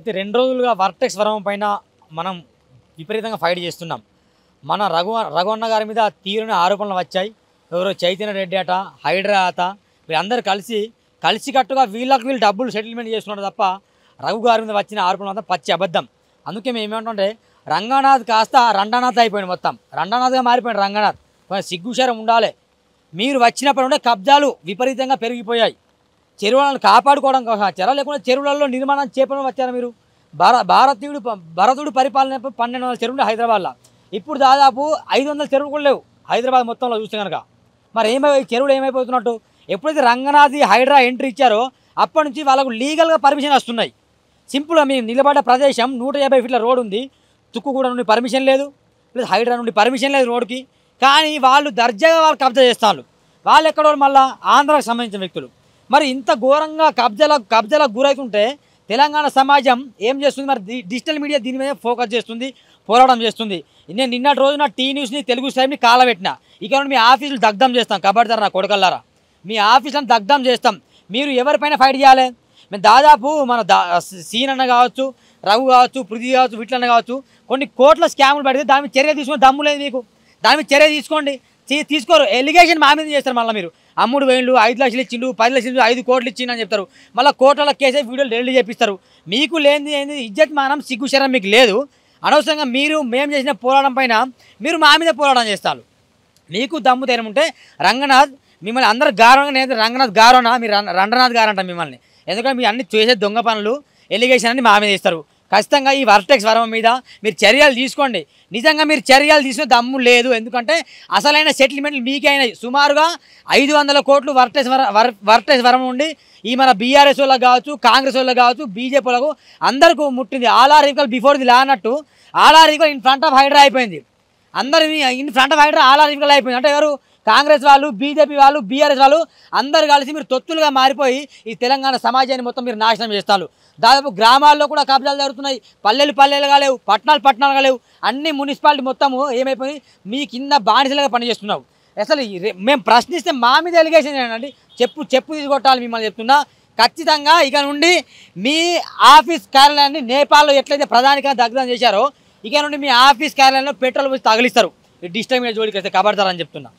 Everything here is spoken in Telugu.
గత 2 రోజులుగా వర్టెక్స్ వరం పైన మనం విపరీతంగా ఫైట్ చేస్తున్నాం. మన రఘువన్న గారి మీద తీవ్రమైన ఆరోపణలు వచ్చాయి. ఎవరో చైతన్య రెడ్డి అట, హైడ్రా అట, వీళ్ళందరూ కలిసికట్టుగా వీళ్ళు డబ్బులు సెటిల్మెంట్ చేస్తున్నారు తప్ప రఘు గారి మీద వచ్చిన ఆరోపణలు అంతా పచ్చి అబద్ధం. అందుకే మేము ఏమంటుంటే రంగనాథ్ కాస్త రండనాథ్ అయిపోయింది, మొత్తం రండనాథ్గా మారిపోయింది రంగనాథ్. సిగ్గుశరం ఉండాలి. మీరు వచ్చినప్పుడు ఉంటే కబ్జాలు విపరీతంగా పెరిగిపోయాయి. చెరువులను కాపాడుకోవడం వచ్చారా, లేకుంటే చెరువులలో నిర్మాణం చేపడం వచ్చారా? మీరు భరతుడు పరిపాలన 1200 చెరువులు హైదరాబాద్లో, ఇప్పుడు దాదాపు 500 చెరువులు కూడా లేవు హైదరాబాద్ మొత్తంలో చూస్తే కనుక. మరి చెరువులు ఏమైపోతున్నట్టు? ఎప్పుడైతే రంగనాథ్ హైడ్రా ఎంట్రీ ఇచ్చారో అప్పటి నుంచి వాళ్ళకు లీగల్గా పర్మిషన్ వస్తున్నాయి. సింపుల్గా మేము నిలబడ్డ ప్రదేశం 150 ఫీట్ల రోడ్ ఉంది, తుక్కుగూడ నుండి పర్మిషన్ లేదు, ప్లస్ హైడ్రా నుండి పర్మిషన్ లేదు రోడ్కి. కానీ వాళ్ళు దర్జాగా వాళ్ళు కబ్జా చేస్తారు. వాళ్ళు ఎక్కడో మళ్ళీ ఆంధ్రాకు సంబంధించిన వ్యక్తులు. మరి ఇంత ఘోరంగా కబ్జాలకు గురవుతుంటే తెలంగాణ సమాజం ఏం చేస్తుంది? మరి డిజిటల్ మీడియా దీని మీద ఫోకస్ చేస్తుంది, పోరాటం చేస్తుంది. నేను నిన్నటి రోజున టీ న్యూస్ని, తెలుగు స్టైల్ని కాలబెట్టిన. ఇక మీ ఆఫీసులు దగ్ధం చేస్తాం, కబడ్దారు నా కొడకల్లారా, మీ ఆఫీసులను దగ్ధం చేస్తాం. మీరు ఎవరిపైన ఫైట్ చేయాలి? మేము దాదాపు మన సీన్ అన్న కావచ్చు, రఘు కావచ్చు, పృథ్వీ కావచ్చు, విట్లన్న కావచ్చు, కొన్ని కోట్ల స్కాములు పడితే దాని మీద చర్య తీసుకుని దమ్ము లేదు మీకు. దాని మీద చర్య తీసుకోండి. తీసుకోరు. ఎలిగేషన్ మా మీద చేస్తారు. మళ్ళీ మీరు అమ్ముడు వేళ్ళు 5 లక్షలు ఇచ్చిండు, 10 లక్షలు 5 కోట్లు ఇచ్చిండు అని చెప్తారు. మళ్ళీ కోట్ల కేసే వీడియోలు డెలిట్ చేపిస్తారు. మీకు లేనిది ఏంది ఇజ్జత్ మానం సిగ్గుశరం మీకు లేదు. అనవసరంగా మేము చేసిన పోరాటం పైన మీరు మా మీద పోరాటం చేస్తారు. మీకు దమ్ము ధైర్యం ఉంటే రంగనాథ్ మిమ్మల్ని అందరు గారవంగా, నేను రంగనాథ్ గారోనా, మీరు రంగనాథ్ గారు అంట మిమ్మల్ని. ఎందుకంటే మీరు అన్ని చేసే దొంగ పనులు, ఎలిగేషన్ అన్ని మా మీద ఇస్తారు. ఖచ్చితంగా ఈ వర్టెక్స్ వరం మీద మీరు చర్యలు తీసుకోండి. నిజంగా మీరు చర్యలు తీసుకునే దమ్ము లేదు. ఎందుకంటే అసలైన సెటిల్మెంట్లు మీకే అయినాయి. సుమారుగా 500 కోట్లు వర్టెక్స్ వరం నుండి ఈ మన బీఆర్ఎస్ వాళ్ళకి కావచ్చు, కాంగ్రెస్ వాళ్ళకి కావచ్చు, బీజేపీ వాళ్ళకు అందరికీ ముట్టింది. All are equal before the law అన్నట్టు all are equal in front of Hydraa అయిపోయింది. అందరు in front of Hydraa all are equal అయిపోయింది. అంటే ఎవరు? కాంగ్రెస్ వాళ్ళు, బీజేపీ వాళ్ళు, బీఆర్ఎస్ వాళ్ళు అందరు కలిసి మీరు తొత్తులుగా మారిపోయి ఈ తెలంగాణ సమాజాన్ని మొత్తం మీరు నాశనం చేస్తారు. దాదాపు గ్రామాల్లో కూడా కబ్జాలు జరుగుతున్నాయి. పల్లెలుగా లేవు, పట్టణాలుగా లేవు. అన్ని మున్సిపాలిటీ మొత్తము ఏమైపోయి మీ కింద బానిసలుగా పనిచేస్తున్నావు. అసలు మేము ప్రశ్నిస్తే మా మీద ఎలిగేషన్ ఏంటండి? చెప్పు తీసుకొట్టాలి మిమ్మల్ని చెప్తున్నా. ఖచ్చితంగా ఇక నుండి మీ ఆఫీస్ కార్యాలయాన్ని నేపాల్లో ఎట్లయితే ప్రధానిగా దగ్ధం చేశారో ఇక నుండి మీ ఆఫీస్ కార్యాలయంలో పెట్రోల్ పోసి తగిలిస్తారు. ఈ డిజిటల్ మీడియా జోలికి వస్తే కబడతారని చెప్తున్నా.